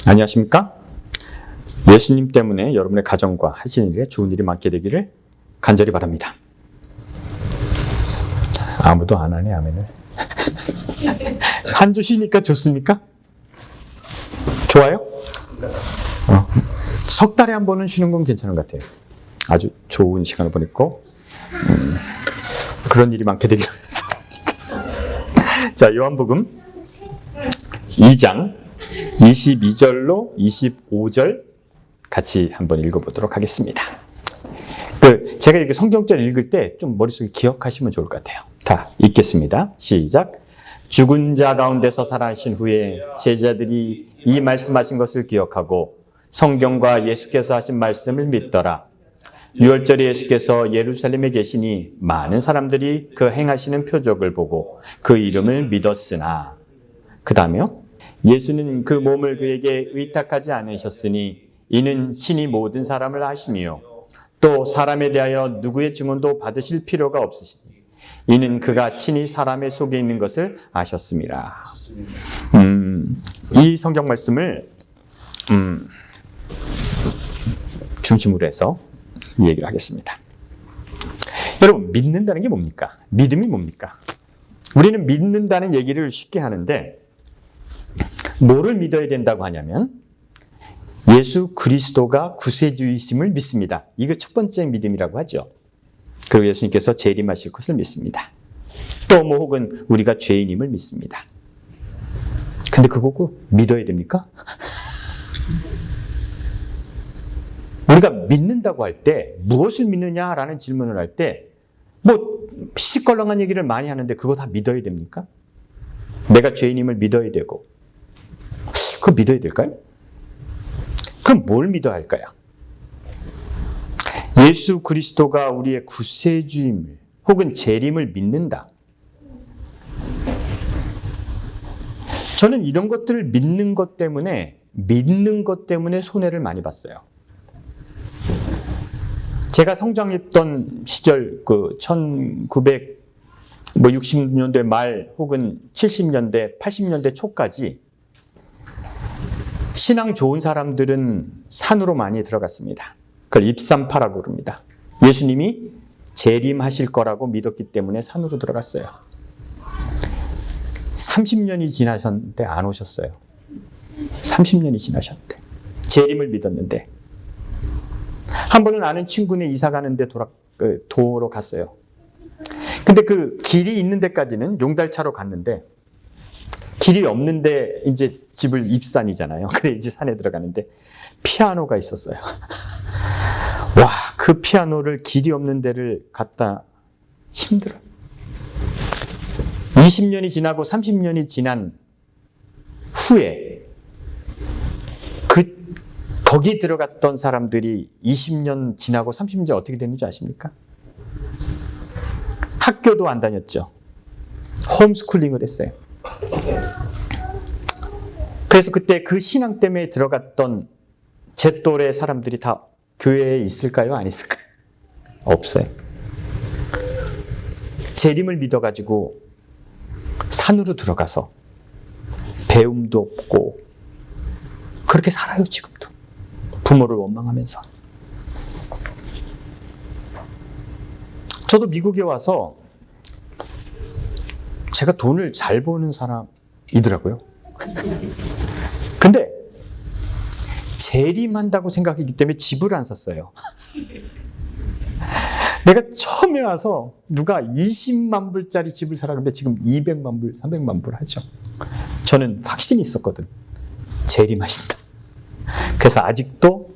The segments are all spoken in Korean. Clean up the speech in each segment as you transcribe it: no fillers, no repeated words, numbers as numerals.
안녕하십니까? 예수님 때문에 여러분의 가정과 하시는 일에 좋은 일이 많게 되기를 간절히 바랍니다. 아무도 안 하네, 아멘을. 한 주 쉬니까 좋습니까? 좋아요? 석 달에 한 번은 쉬는 건 괜찮은 것 같아요. 아주 좋은 시간을 보냈고 그런 일이 많게 되기를. 자, 요한복음 2장 22절로 25절 같이 한번 읽어보도록 하겠습니다. 제가 이렇게 성경절 읽을 때 좀 머릿속에 기억하시면 좋을 것 같아요. 다 읽겠습니다. 시작. 죽은 자 가운데서 살아나신 후에 제자들이 이 말씀하신 것을 기억하고 성경과 예수께서 하신 말씀을 믿더라. 유월절에 예수께서 예루살렘에 계시니 많은 사람들이 그 행하시는 표적을 보고 그 이름을 믿었으나, 그 다음에요. 예수는 그 몸을 그에게 의탁하지 않으셨으니 이는 친히 모든 사람을 아시니요 또 사람에 대하여 누구의 증언도 받으실 필요가 없으시니 이는 그가 친히 사람의 속에 있는 것을 아셨습니다. 이 성경 말씀을 중심으로 해서 이 얘기를 하겠습니다. 여러분, 믿는다는 게 뭡니까? 믿음이 뭡니까? 우리는 믿는다는 얘기를 쉽게 하는데 뭐를 믿어야 된다고 하냐면 예수 그리스도가 구세주이심을 믿습니다. 이거 첫 번째 믿음이라고 하죠. 그리고 예수님께서 재림하실 것을 믿습니다. 또 뭐 혹은 우리가 죄인임을 믿습니다. 근데 그거 믿어야 됩니까? 우리가 믿는다고 할 때 무엇을 믿느냐라는 질문을 할 때 뭐 시시껄렁한 얘기를 많이 하는데 그거 다 믿어야 됩니까? 내가 죄인임을 믿어야 되고 그거 믿어야 될까요? 그럼 뭘 믿어야 할까요? 예수 그리스도가 우리의 구세주임을 혹은 재림을 믿는다. 저는 이런 것들을 믿는 것 때문에 손해를 많이 봤어요. 제가 성장했던 시절 1960년대 말 혹은 70년대, 80년대 초까지 신앙 좋은 사람들은 산으로 많이 들어갔습니다. 그걸 입산파라고 부릅니다. 예수님이 재림하실 거라고 믿었기 때문에 산으로 들어갔어요. 30년이 지나셨는데 안 오셨어요. 30년이 지나셨는데. 재림을 믿었는데. 한 번은 아는 친구네 이사 가는데 도로 갔어요. 근데 그 길이 있는 데까지는 용달차로 갔는데 길이 없는데 이제 집을 입산이잖아요. 그래 이제 산에 들어가는데 피아노가 있었어요. 와, 그 피아노를 길이 없는 데를 갖다 힘들어. 20년이 지나고 30년이 지난 후에 거기 들어갔던 사람들이 20년 지나고 30년 어떻게 됐는지 아십니까? 학교도 안 다녔죠. 홈스쿨링을 했어요. 그래서 그때 그 신앙 때문에 들어갔던 제 또래 사람들이 다 교회에 있을까요? 안 있을까요? 없어요. 재림을 믿어가지고 산으로 들어가서 배움도 없고 그렇게 살아요, 지금도. 부모를 원망하면서. 저도 미국에 와서 제가 돈을 잘 버는 사람이더라고요. 근데 재림한다고 생각했기 때문에 집을 안 샀어요. 내가 처음에 와서 누가 20만 불짜리 집을 사라 그러는데 지금 200만 불, 300만 불 하죠. 저는 확신이 있었거든. 재림하신다. 그래서 아직도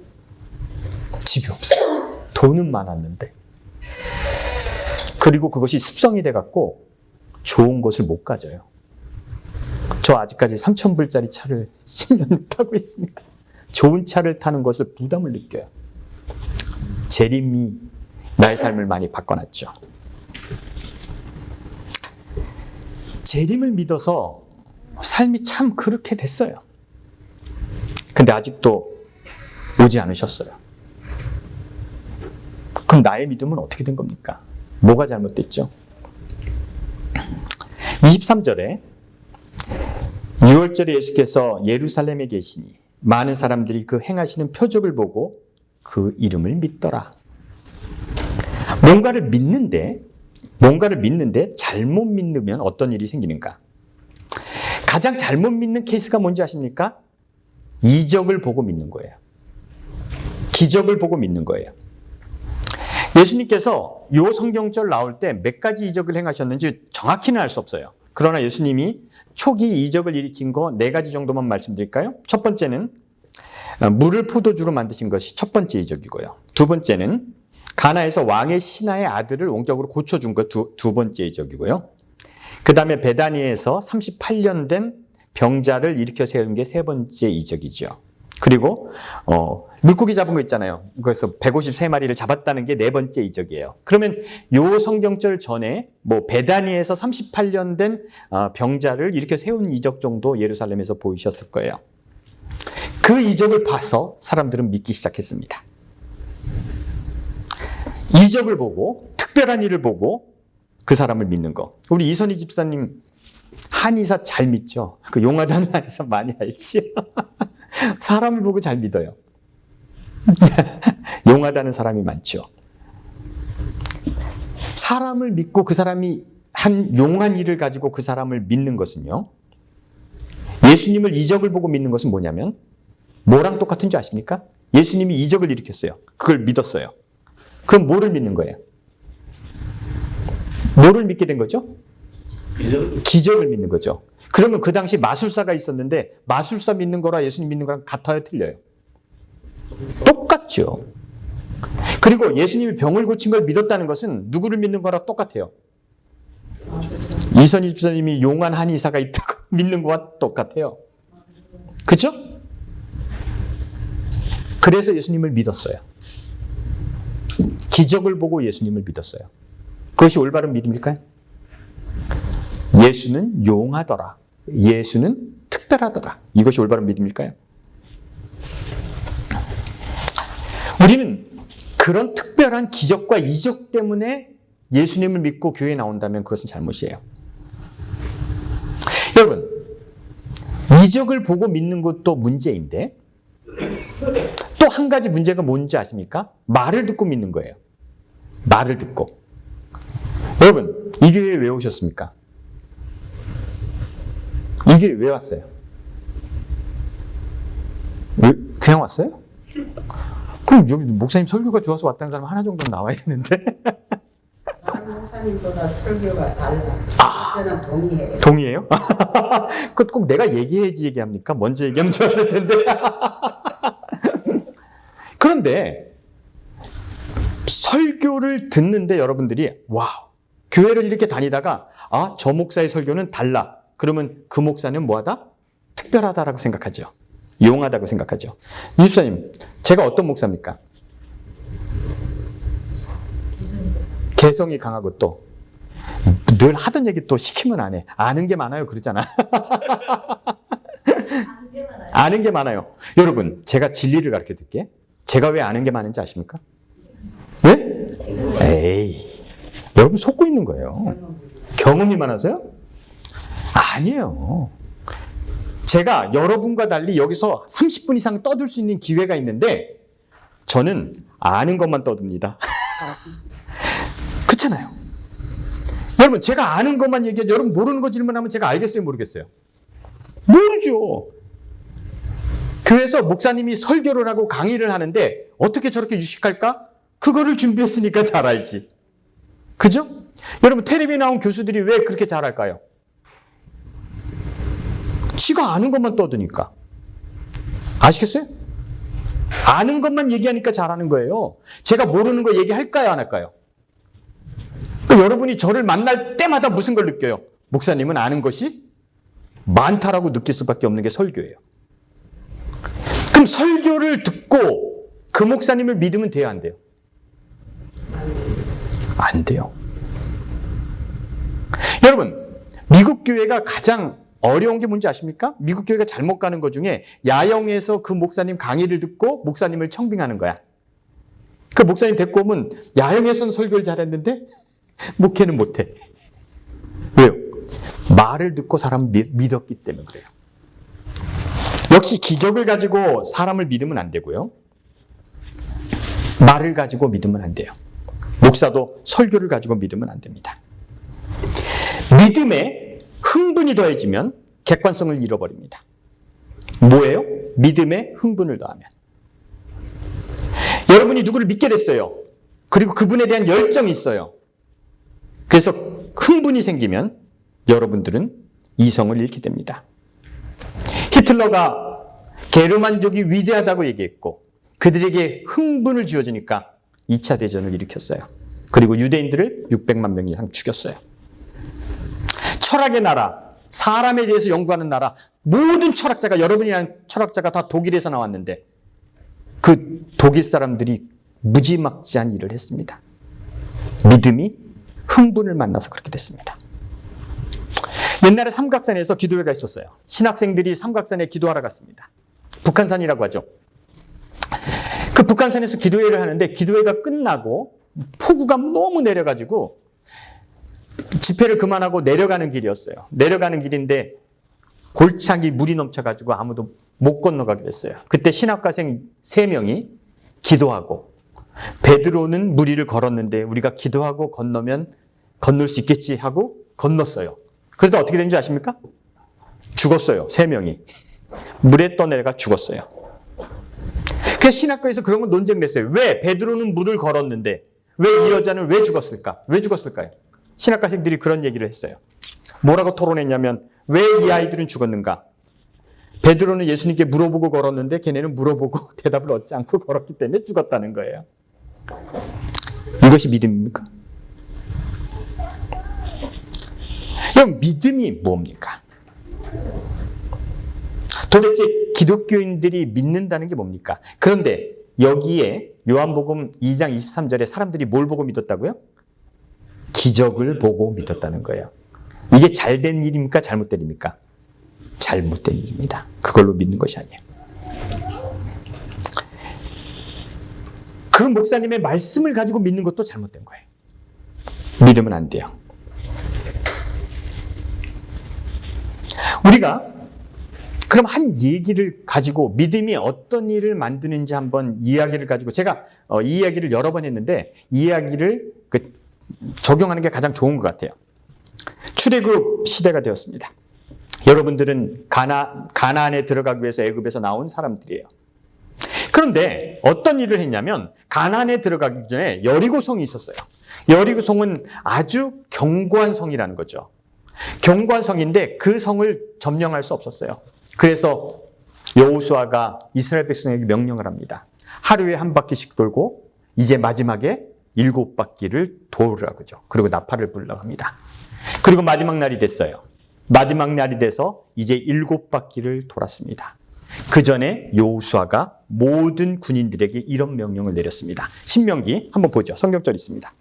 집이 없어요. 돈은 많았는데. 그리고 그것이 습성이 돼갖고 좋은 곳을 못 가져요. 저 아직까지 3,000불짜리 차를 10년 타고 있습니다. 좋은 차를 타는 것을 부담을 느껴요. 재림이 나의 삶을 많이 바꿔놨죠. 재림을 믿어서 삶이 참 그렇게 됐어요. 근데 아직도 오지 않으셨어요. 그럼 나의 믿음은 어떻게 된 겁니까? 뭐가 잘못됐죠? 23절에 6월절에 예수께서 예루살렘에 계시니 많은 사람들이 그 행하시는 표적을 보고 그 이름을 믿더라. 뭔가를 믿는데 잘못 믿으면 어떤 일이 생기는가? 가장 잘못 믿는 케이스가 뭔지 아십니까? 이적을 보고 믿는 거예요. 기적을 보고 믿는 거예요. 예수님께서 요 성경절 나올 때 몇 가지 이적을 행하셨는지 정확히는 알 수 없어요. 그러나 예수님이 초기 이적을 일으킨 거 4가지 정도만 말씀드릴까요? 첫 번째는 물을 포도주로 만드신 것이 첫 번째 이적이고요. 두 번째는 가나에서 왕의 신하의 아들을 영적으로 고쳐준 것 두 번째 이적이고요. 그 다음에 베다니에서 38년 된 병자를 일으켜 세운 게 3번째 이적이죠. 그리고 물고기 잡은 거 있잖아요. 그래서 153마리를 잡았다는 게 4번째 이적이에요. 그러면 요 성경절 전에 베다니에서 38년 된 병자를 일으켜 세운 이적 정도 예루살렘에서 보이셨을 거예요. 그 이적을 봐서 사람들은 믿기 시작했습니다. 이적을 보고 특별한 일을 보고 그 사람을 믿는 거. 우리 이선희 집사님 한의사 잘 믿죠? 그 용하다는 한의사 많이 알지? 사람을 보고 잘 믿어요. 용하다는 사람이 많죠. 사람을 믿고 그 사람이 한 용한 일을 가지고 그 사람을 믿는 것은요. 예수님을 이적을 보고 믿는 것은 뭐냐면 뭐랑 똑같은 줄 아십니까? 예수님이 이적을 일으켰어요. 그걸 믿었어요. 그럼 뭐를 믿는 거예요? 뭐를 믿게 된 거죠? 기적을 믿는 거죠. 그러면 그 당시 마술사가 있었는데 마술사 믿는 거랑 예수님 믿는 거랑 같아요? 틀려요? 똑같죠. 그리고 예수님이 병을 고친 걸 믿었다는 것은 누구를 믿는 거랑 똑같아요. 이선희 집사님이 용한 한의사가 있다고 믿는 거와 똑같아요. 그렇죠? 그래서 예수님을 믿었어요. 기적을 보고 예수님을 믿었어요. 그것이 올바른 믿음일까요? 예수는 용하더라. 예수는 특별하더라. 이것이 올바른 믿음일까요? 우리는 그런 특별한 기적과 이적 때문에 예수님을 믿고 교회에 나온다면 그것은 잘못이에요. 여러분, 이적을 보고 믿는 것도 문제인데 또 한 가지 문제가 뭔지 아십니까? 말을 듣고 믿는 거예요. 말을 듣고. 여러분, 이 교회에 왜 오셨습니까? 이 교회에 왜 왔어요? 그냥 왔어요? 그럼 여기 목사님 설교가 좋아서 왔다는 사람 하나 정도는 나와야 되는데. 다른 목사님보다 설교가 달라. 저는 동의해요. 동의해요? 그것 꼭 내가 얘기해야지 얘기합니까? 먼저 얘기하면 좋았을 텐데. 그런데 설교를 듣는데 여러분들이 와우, 교회를 이렇게 다니다가 저 목사의 설교는 달라. 그러면 그 목사는 뭐하다? 특별하다라고 생각하죠. 용하다고 생각하죠. 이 집사님, 제가 어떤 목사입니까? 개성이 강하고 또 늘 하던 얘기 또 시키면 안 해. 아는 게 많아요. 그러잖아. 아는 게 많아요. 여러분, 제가 진리를 가르쳐 드릴게. 제가 왜 아는 게 많은지 아십니까? 네? 에이, 여러분 속고 있는 거예요. 경험이 많아서요? 아니에요. 제가 여러분과 달리 여기서 30분 이상 떠들 수 있는 기회가 있는데 저는 아는 것만 떠듭니다. 그렇잖아요. 여러분, 제가 아는 것만 얘기하죠. 여러분 모르는 거 질문하면 제가 알겠어요? 모르겠어요? 모르죠. 교회에서 목사님이 설교를 하고 강의를 하는데 어떻게 저렇게 유식할까? 그거를 준비했으니까 잘 알지. 그죠? 여러분, 텔레비에 나온 교수들이 왜 그렇게 잘할까요? 지가 아는 것만 떠드니까. 아시겠어요? 아는 것만 얘기하니까 잘하는 거예요. 제가 모르는 거 얘기할까요? 안 할까요? 그러니까 여러분이 저를 만날 때마다 무슨 걸 느껴요? 목사님은 아는 것이 많다라고 느낄 수밖에 없는 게 설교예요. 그럼 설교를 듣고 그 목사님을 믿으면 돼요? 안 돼요? 안 돼요. 여러분, 미국 교회가 가장 어려운 게 뭔지 아십니까? 미국 교회가 잘못 가는 것 중에 야영에서 그 목사님 강의를 듣고 목사님을 청빙하는 거야. 그 목사님 데리고 오면 야영에서는 설교를 잘했는데 목회는 못해. 왜요? 말을 듣고 사람 믿었기 때문에 그래요. 역시 기적을 가지고 사람을 믿으면 안 되고요. 말을 가지고 믿으면 안 돼요. 목사도 설교를 가지고 믿으면 안 됩니다. 믿음에 흥분이 더해지면 객관성을 잃어버립니다. 뭐예요? 믿음에 흥분을 더하면. 여러분이 누구를 믿게 됐어요. 그리고 그분에 대한 열정이 있어요. 그래서 흥분이 생기면 여러분들은 이성을 잃게 됩니다. 히틀러가 게르만족이 위대하다고 얘기했고 그들에게 흥분을 쥐어주니까 2차 대전을 일으켰어요. 그리고 유대인들을 600만 명 이상 죽였어요. 철학의 나라, 사람에 대해서 연구하는 나라, 모든 철학자가, 여러분이라는 철학자가 다 독일에서 나왔는데 그 독일 사람들이 무지막지한 일을 했습니다. 믿음이 흥분을 만나서 그렇게 됐습니다. 옛날에 삼각산에서 기도회가 있었어요. 신학생들이 삼각산에 기도하러 갔습니다. 북한산이라고 하죠. 그 북한산에서 기도회를 하는데 기도회가 끝나고 폭우가 너무 내려가지고 집회를 그만하고 내려가는 길이었어요. 내려가는 길인데 골창이 물이 넘쳐가지고 아무도 못 건너가게 됐어요. 그때 신학과생 3명이 기도하고 베드로는 물 위를 걸었는데 우리가 기도하고 건너면 건널 수 있겠지 하고 건넜어요. 그러다 어떻게 된지 아십니까? 죽었어요. 3명이. 물에 떠내려가 죽었어요. 그래서 신학교에서 그런 건 논쟁을 했어요. 왜 베드로는 물을 걸었는데 왜 이 여자는 왜 죽었을까? 왜 죽었을까요? 신학과생들이 그런 얘기를 했어요. 뭐라고 토론했냐면 왜 이 아이들은 죽었는가? 베드로는 예수님께 물어보고 걸었는데 걔네는 물어보고 대답을 얻지 않고 걸었기 때문에 죽었다는 거예요. 이것이 믿음입니까? 그럼 믿음이 뭡니까? 도대체 기독교인들이 믿는다는 게 뭡니까? 그런데 여기에 요한복음 2장 23절에 사람들이 뭘 보고 믿었다고요? 기적을 보고 믿었다는 거예요. 이게 잘된 일입니까? 잘못된 일입니까? 잘못된 일입니다. 그걸로 믿는 것이 아니에요. 그 목사님의 말씀을 가지고 믿는 것도 잘못된 거예요. 믿으면 안 돼요. 우리가 그럼 한 얘기를 가지고 믿음이 어떤 일을 만드는지 한번 이야기를 가지고 제가 이 이야기를 여러 번 했는데 이 이야기를 적용하는 게 가장 좋은 것 같아요. 출애굽 시대가 되었습니다. 여러분들은 가나안에 들어가기 위해서 애굽에서 나온 사람들이에요. 그런데 어떤 일을 했냐면 가나안에 들어가기 전에 여리고성이 있었어요. 여리고성은 아주 견고한 성이라는 거죠. 견고한 성인데 그 성을 점령할 수 없었어요. 그래서 여호수아가 이스라엘 백성에게 명령을 합니다. 하루에 한 바퀴씩 돌고 이제 마지막에 7바퀴를 돌으라고죠. 그리고 나팔을 불라고 합니다. 그리고 마지막 날이 됐어요. 마지막 날이 돼서 이제 7바퀴를 돌았습니다. 그 전에 여호수아가 모든 군인들에게 이런 명령을 내렸습니다. 신명기 한번 보죠. 성경절 있습니다.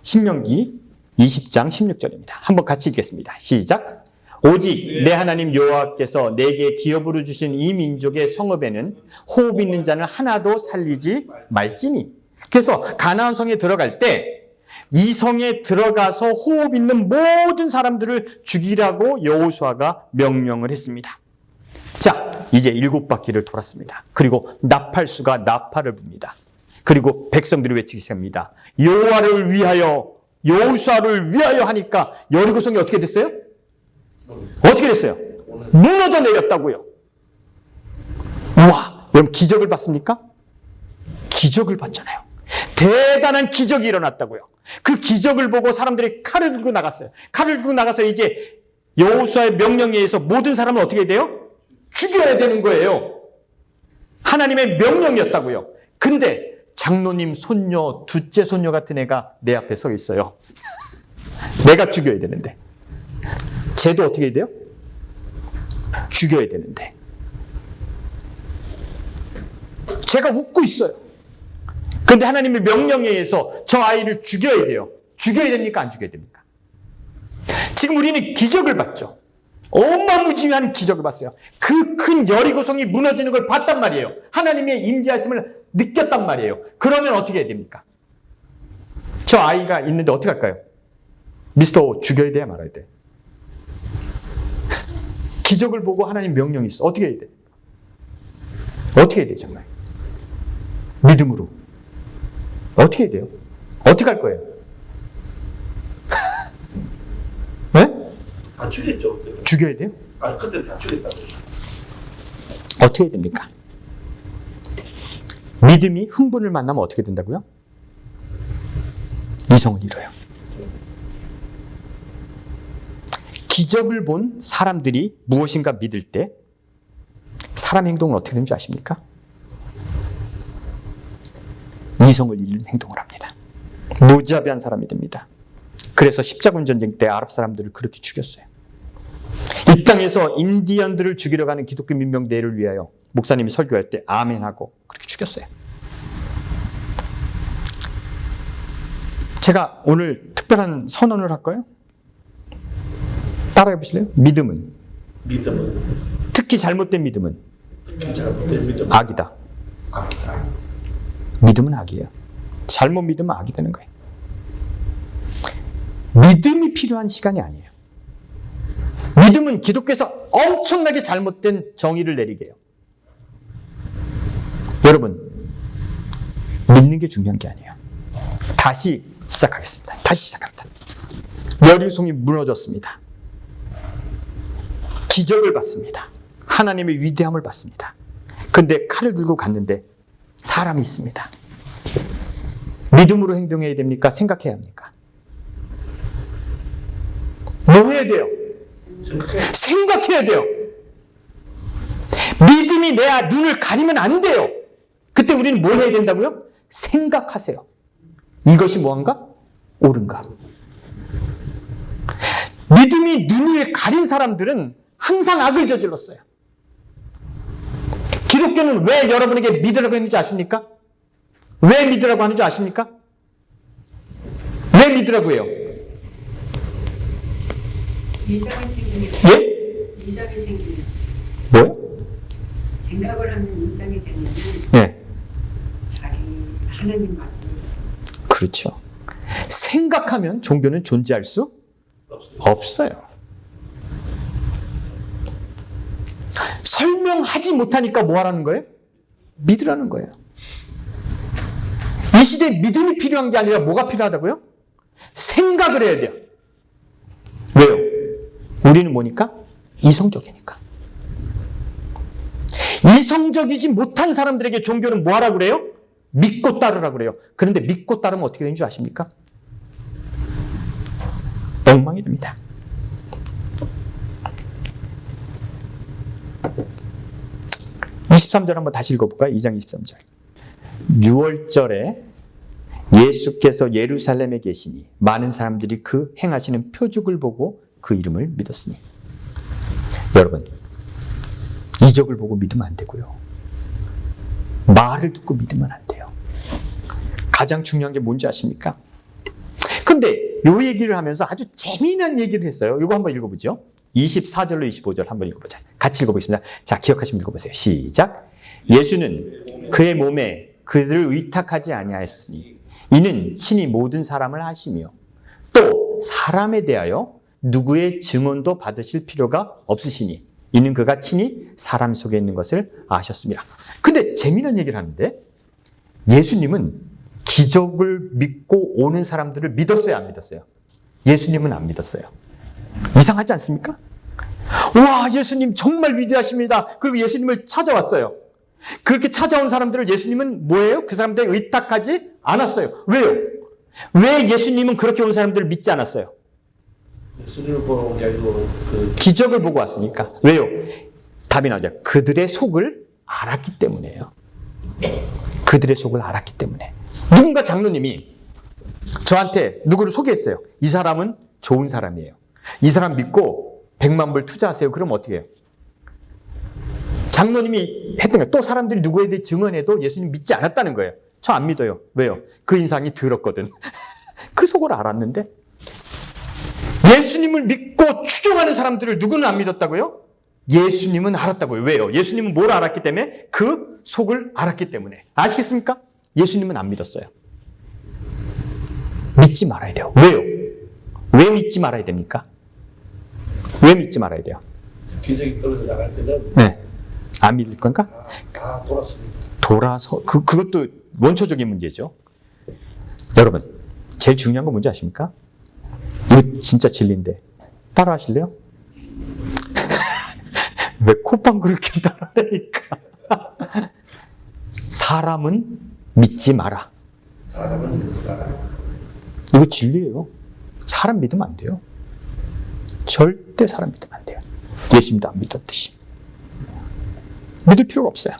신명기 20장 16절입니다. 한번 같이 읽겠습니다. 시작. 오직 내 하나님 여호와께서 내게 기업으로 주신 이 민족의 성읍에는 호흡 있는 자는 하나도 살리지 말지니. 그래서 가나안 성에 들어갈 때 이 성에 들어가서 호흡 있는 모든 사람들을 죽이라고 여호수아가 명령을 했습니다. 자, 이제 7바퀴를 돌았습니다. 그리고 나팔수가 나팔을 붑니다. 그리고 백성들이 외치기 시작합니다. 여호와를 위하여, 여호수아를 위하여 하니까 여리고성이 어떻게 됐어요? 어떻게 됐어요? 무너져 내렸다고요. 우와, 여러분 기적을 봤습니까? 기적을 봤잖아요. 대단한 기적이 일어났다고요. 그 기적을 보고 사람들이 칼을 들고 나갔어요. 칼을 들고 나가서 이제 여호수아의 명령에 의해서 모든 사람을 어떻게 돼요? 죽여야 되는 거예요. 하나님의 명령이었다고요. 근데 장로님 손녀, 둘째 손녀 같은 애가 내 앞에 서 있어요. 내가 죽여야 되는데. 쟤도 어떻게 해야 돼요? 죽여야 되는데. 제가 웃고 있어요. 그런데 하나님의 명령에 의해서 저 아이를 죽여야 돼요. 죽여야 됩니까? 안 죽여야 됩니까? 지금 우리는 기적을 봤죠. 어마무지한 기적을 봤어요. 그 큰 여리고성이 무너지는 걸 봤단 말이에요. 하나님의 임재하심을 느꼈단 말이에요. 그러면 어떻게 해야 됩니까? 저 아이가 있는데 어떻게 할까요? 미스터 죽여야 돼야 말아야 돼. 기적을 보고 하나님 명령이 있어. 어떻게 해야 돼? 어떻게 해야 돼요, 정말? 믿음으로. 어떻게 해야 돼요? 어떻게 할 거예요? 네? 다 죽였죠. 그때. 죽여야 돼요? 아, 그때 다 죽였다고. 어떻게 해야 됩니까? 믿음이 흥분을 만나면 어떻게 된다고요? 이성을 잃어요. 기적을 본 사람들이 무엇인가 믿을 때 사람 행동은 어떻게 되는지 아십니까? 이성을 잃는 행동을 합니다. 무자비한 사람이 됩니다. 그래서 십자군 전쟁 때 아랍 사람들을 그렇게 죽였어요. 이 땅에서 인디언들을 죽이러 가는 기독교 민병대를 위하여 목사님이 설교할 때 아멘하고 그렇게 죽였어요. 제가 오늘 특별한 선언을 할까요? 따라해 보실래요? 믿음은 특히 잘못된 믿음은 잘못된 믿음. 악이다. 악이다. 믿음은 악이에요. 잘못 믿으면 악이 되는 거예요. 믿음이 필요한 시간이 아니에요. 믿음은 기독교에서 엄청나게 잘못된 정의를 내리게 해요. 여러분, 믿는 게 중요한 게 아니에요. 다시 시작하겠습니다. 다시 시작합니다. 여리고성이 무너졌습니다. 기적을 봤습니다. 하나님의 위대함을 봤습니다. 근데 칼을 들고 갔는데 사람이 있습니다. 믿음으로 행동해야 됩니까? 생각해야 합니까? 뭐 해야 돼요? 생각해야 돼요. 믿음이 내 눈을 가리면 안 돼요. 그때 우리는 뭘 해야 된다고요? 생각하세요. 이것이 뭐한가? 옳은가? 믿음이 눈을 가린 사람들은 항상 악을 저질렀어요. 기독교는 왜 여러분에게 믿으라고 했는지 아십니까? 왜 믿으라고 하는지 아십니까? 왜 믿으라고 해요? 이상이 생기면. 예? 이상이 생기면. 뭐요? 생각을 하면 이상이 되면 예. 자기 하나님 말씀. 그렇죠. 생각하면 종교는 존재할 수 없어요. 설명하지 못하니까 뭐 하라는 거예요? 믿으라는 거예요. 이 시대에 믿음이 필요한 게 아니라 뭐가 필요하다고요? 생각을 해야 돼요. 왜요? 우리는 뭐니까? 이성적이니까. 이성적이지 못한 사람들에게 종교는 뭐 하라고 그래요? 믿고 따르라고 그래요. 그런데 믿고 따르면 어떻게 되는 줄 아십니까? 엉망이 됩니다. (23절) 한번 다시 읽어볼까요? 2장 23절. 6월절에 예수께서 예루살렘에 계시니 많은 사람들이 그 행하시는 표적을 보고 그 이름을 믿었으니. 여러분, 이적을 보고 믿으면 안 되고요. 말을 듣고 믿으면 안 돼요. 가장 중요한 게 뭔지 아십니까? 근데 이 얘기를 하면서 아주 재미난 얘기를 했어요. 이거 한번 읽어보죠. 24절로 25절 한번 읽어보자. 같이 읽어보겠습니다. 자, 기억하시면 읽어보세요. 시작. 예수는 그의 몸에 그들을 의탁하지 아니하였으니 이는 친히 모든 사람을 하시며 또 사람에 대하여 누구의 증언도 받으실 필요가 없으시니 이는 그가 친히 사람 속에 있는 것을 아셨습니다. 근데 재미난 얘기를 하는데 예수님은 기적을 믿고 오는 사람들을 믿었어요, 안 믿었어요? 예수님은 안 믿었어요. 이상하지 않습니까? 와, 예수님 정말 위대하십니다. 그리고 예수님을 찾아왔어요. 그렇게 찾아온 사람들을 예수님은 뭐예요? 그 사람들에게 의탁하지 않았어요. 왜요? 왜 예수님은 그렇게 온 사람들을 믿지 않았어요? 예수님을 보러 온 게 아니고 기적을 보고 왔으니까. 왜요? 답이 나오죠. 그들의 속을 알았기 때문이에요. 그들의 속을 알았기 때문에. 누군가 장로님이 저한테 누구를 소개했어요. 이 사람은 좋은 사람이에요. 이 사람 믿고 100만 불 투자하세요. 그럼 어떻게 해요? 장로님이 했던 거예요. 또 사람들이 누구에 대해 증언해도 예수님 믿지 않았다는 거예요. 저 안 믿어요. 왜요? 그 인상이 더럽거든. 그 속을 알았는데 예수님을 믿고 추종하는 사람들을 누구는 안 믿었다고요? 예수님은 알았다고요. 왜요? 예수님은 뭘 알았기 때문에? 그 속을 알았기 때문에. 아시겠습니까? 예수님은 안 믿었어요. 믿지 말아야 돼요. 왜요? 왜 믿지 말아야 됩니까? 왜 믿지 말아야 돼요? 기적이 떨어져 나갈 때는 네. 안 믿을 건가? 다 돌았습니다. 돌아서 그것도 원초적인 문제죠. 여러분, 제일 중요한 건 뭔지 아십니까? 이거 진짜 진리인데 따라 하실래요? 왜 콧방구를 이렇게 따라하니까? 사람은 믿지 마라. 사람은 그 사람. 이거 진리예요. 사람 믿으면 안 돼요. 절대 사람 믿으면 안 돼요. 예수님도 안 믿었듯이. 믿을 필요가 없어요.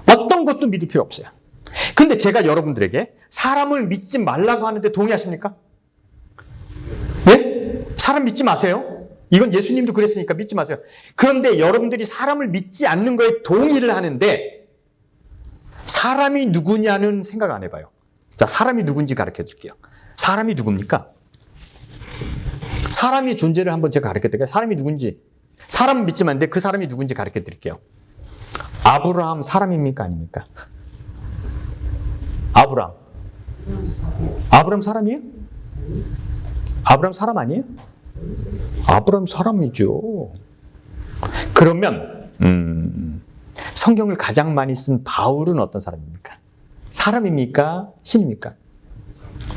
어떤 것도 믿을 필요 없어요. 근데 제가 여러분들에게 사람을 믿지 말라고 하는데 동의하십니까? 예? 사람 믿지 마세요. 이건 예수님도 그랬으니까 믿지 마세요. 그런데 여러분들이 사람을 믿지 않는 거에 동의를 하는데 사람이 누구냐는 생각 안 해봐요. 자, 사람이 누군지 가르쳐 드릴게요. 사람이 누굽니까? 사람의 존재를 한번 제가 가르쳐 드릴게요. 사람이 누군지. 사람 믿지만 안 돼. 그 사람이 누군지 가르쳐 드릴게요. 아브라함 사람입니까? 아닙니까? 아브라함 사람이에요? 아브라함 사람 아니에요? 아브라함 사람이죠. 그러면 성경을 가장 많이 쓴 바울은 어떤 사람입니까? 사람입니까? 신입니까?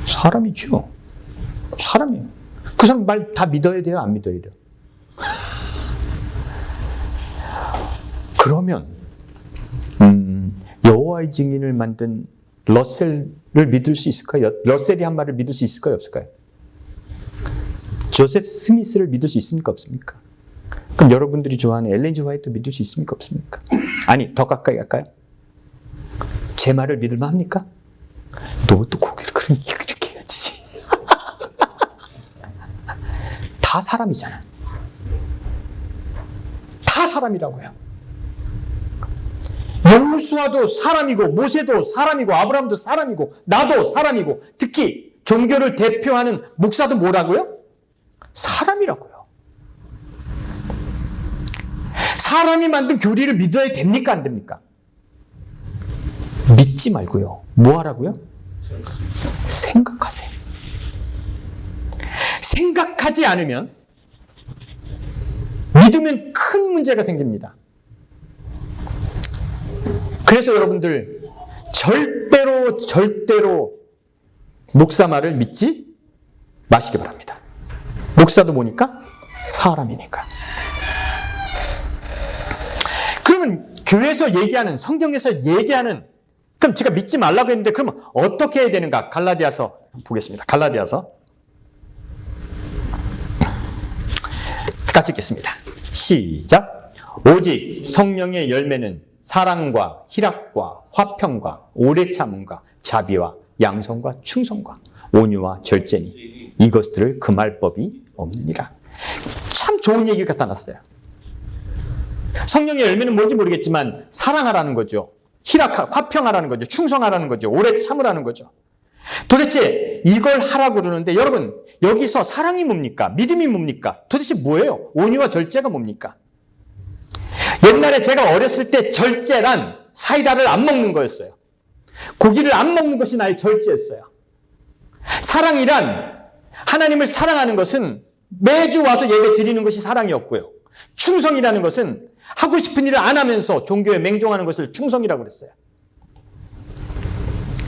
사람이죠. 사람이에요. 그 사람 말 다 믿어야 돼요? 안 믿어야 돼요? 그러면 여호와의 증인을 만든 러셀을 믿을 수 있을까요? 러셀이 한 말을 믿을 수 있을까요? 없을까요? 조셉 스미스를 믿을 수 있습니까? 없습니까? 그럼 여러분들이 좋아하는 엘렌 G 화이트 믿을 수 있습니까? 없습니까? 아니, 더 가까이 갈까요? 제 말을 믿을만 합니까? 너도 고개를 그렇게 해야지. 다 사람이잖아. 다 사람이라고요. 여호수아도 사람이고 모세도 사람이고 아브라함도 사람이고 나도 사람이고 특히 종교를 대표하는 목사도 뭐라고요? 사람이라고요. 사람이 만든 교리를 믿어야 됩니까? 안 됩니까? 믿지 말고요. 뭐 하라고요? 생각하세요. 생각하지 않으면 믿으면 큰 문제가 생깁니다. 그래서 여러분들 절대로 목사 말을 믿지 마시기 바랍니다. 목사도 뭐니까? 사람이니까. 그러면 교회에서 얘기하는, 성경에서 얘기하는, 그럼 제가 믿지 말라고 했는데 그러면 어떻게 해야 되는가? 갈라디아서 보겠습니다. 갈라디아서 같이 읽겠습니다. 시작. 오직 성령의 열매는 사랑과 희락과 화평과 오래 참음과 자비와 양성과 충성과 온유와 절제니 이것들을 금할 법이 없느니라. 참 좋은 얘기가 갖다 놨어요. 성령의 열매는 뭔지 모르겠지만 사랑하라는 거죠. 화평하라는 거죠. 충성하라는 거죠. 오래 참으라는 거죠. 도대체 이걸 하라고 그러는데 여러분 여기서 사랑이 뭡니까? 믿음이 뭡니까? 도대체 뭐예요? 온유와 절제가 뭡니까? 옛날에 제가 어렸을 때 절제란 사이다를 안 먹는 거였어요. 고기를 안 먹는 것이 나의 절제였어요. 사랑이란 하나님을 사랑하는 것은 매주 와서 예배 드리는 것이 사랑이었고요. 충성이라는 것은 하고 싶은 일을 안 하면서 종교에 맹종하는 것을 충성이라고 그랬어요.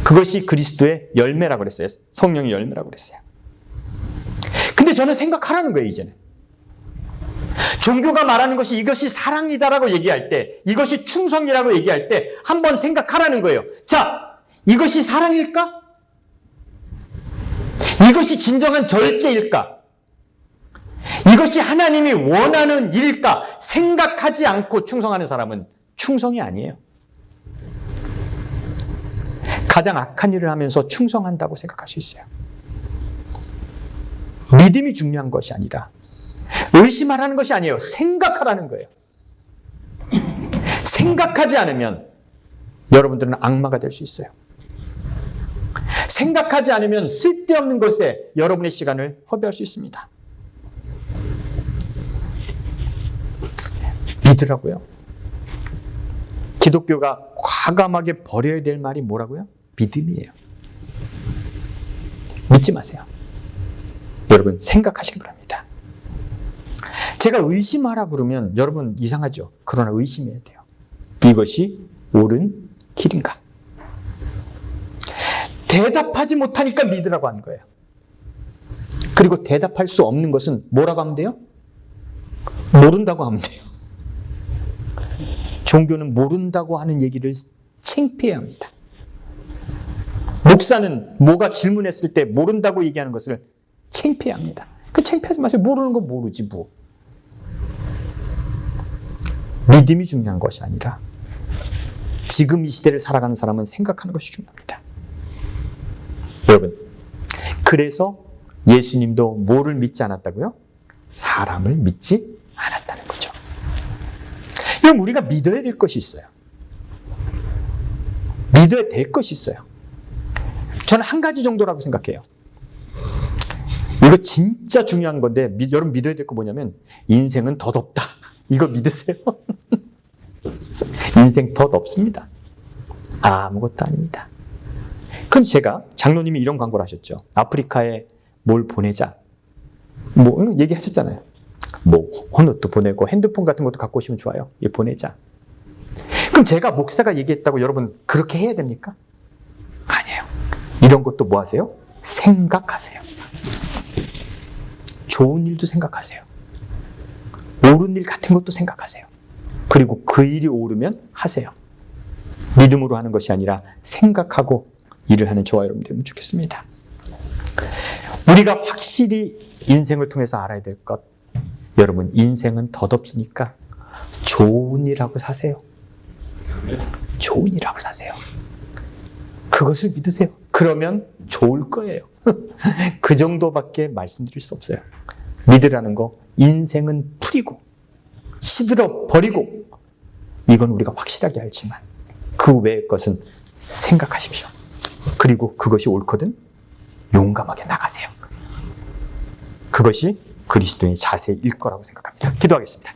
그것이 그리스도의 열매라고 그랬어요. 성령의 열매라고 그랬어요. 근데 저는 생각하라는 거예요, 이제는. 종교가 말하는 것이 이것이 사랑이다라고 얘기할 때, 이것이 충성이라고 얘기할 때 한번 생각하라는 거예요. 자, 이것이 사랑일까? 이것이 진정한 절제일까? 이것이 하나님이 원하는 일일까? 생각하지 않고 충성하는 사람은 충성이 아니에요. 가장 악한 일을 하면서 충성한다고 생각할 수 있어요. 믿음이 중요한 것이 아니라 의심하라는 것이 아니에요. 생각하라는 거예요. 생각하지 않으면 여러분들은 악마가 될 수 있어요. 생각하지 않으면 쓸데없는 것에 여러분의 시간을 허비할 수 있습니다. 믿으라고요. 기독교가 과감하게 버려야 될 말이 뭐라고요? 믿음이에요. 믿지 마세요. 여러분 생각하시기 바랍니다. 제가 의심하라 그러면 여러분 이상하죠? 그러나 의심해야 돼요. 이것이 옳은 길인가? 대답하지 못하니까 믿으라고 하는 거예요. 그리고 대답할 수 없는 것은 뭐라고 하면 돼요? 모른다고 하면 돼요. 종교는 모른다고 하는 얘기를 창피해야 합니다. 목사는 뭐가 질문했을 때 모른다고 얘기하는 것을 창피해야 합니다. 그 창피하지 마세요. 모르는 건 모르지 뭐. 믿음이 중요한 것이 아니라 지금 이 시대를 살아가는 사람은 생각하는 것이 중요합니다. 여러분, 그래서 예수님도 뭐를 믿지 않았다고요? 사람을 믿지 않았다는 거죠. 그럼 우리가 믿어야 될 것이 있어요. 믿어야 될 것이 있어요. 저는 한 가지 정도라고 생각해요. 이거 진짜 중요한 건데 여러분 믿어야 될 거 뭐냐면 인생은 덧없다. 이거 믿으세요? 인생 덧없습니다. 아무것도 아닙니다. 그럼 제가 장로님이 이런 광고를 하셨죠. 아프리카에 뭘 보내자. 뭐 얘기하셨잖아요. 뭐 헌옷도 보내고 핸드폰 같은 것도 갖고 오시면 좋아요. 예, 보내자. 그럼 제가 목사가 얘기했다고 여러분 그렇게 해야 됩니까? 아니에요. 이런 것도 뭐 하세요? 생각하세요. 좋은 일도 생각하세요. 옳은 일 같은 것도 생각하세요. 그리고 그 일이 옳으면 하세요. 믿음으로 하는 것이 아니라 생각하고 일을 하는 저와 여러분 되면 좋겠습니다. 우리가 확실히 인생을 통해서 알아야 될 것, 여러분 인생은 덧없으니까 좋은 일하고 사세요. 좋은 일하고 사세요. 그것을 믿으세요. 그러면 좋을 거예요. 그 정도밖에 말씀드릴 수 없어요. 믿으라는 거, 인생은 풀이고 시들어 버리고 이건 우리가 확실하게 알지만 그 외의 것은 생각하십시오. 그리고 그것이 옳거든 용감하게 나가세요. 그것이 그리스도의 자세일 거라고 생각합니다. 기도하겠습니다.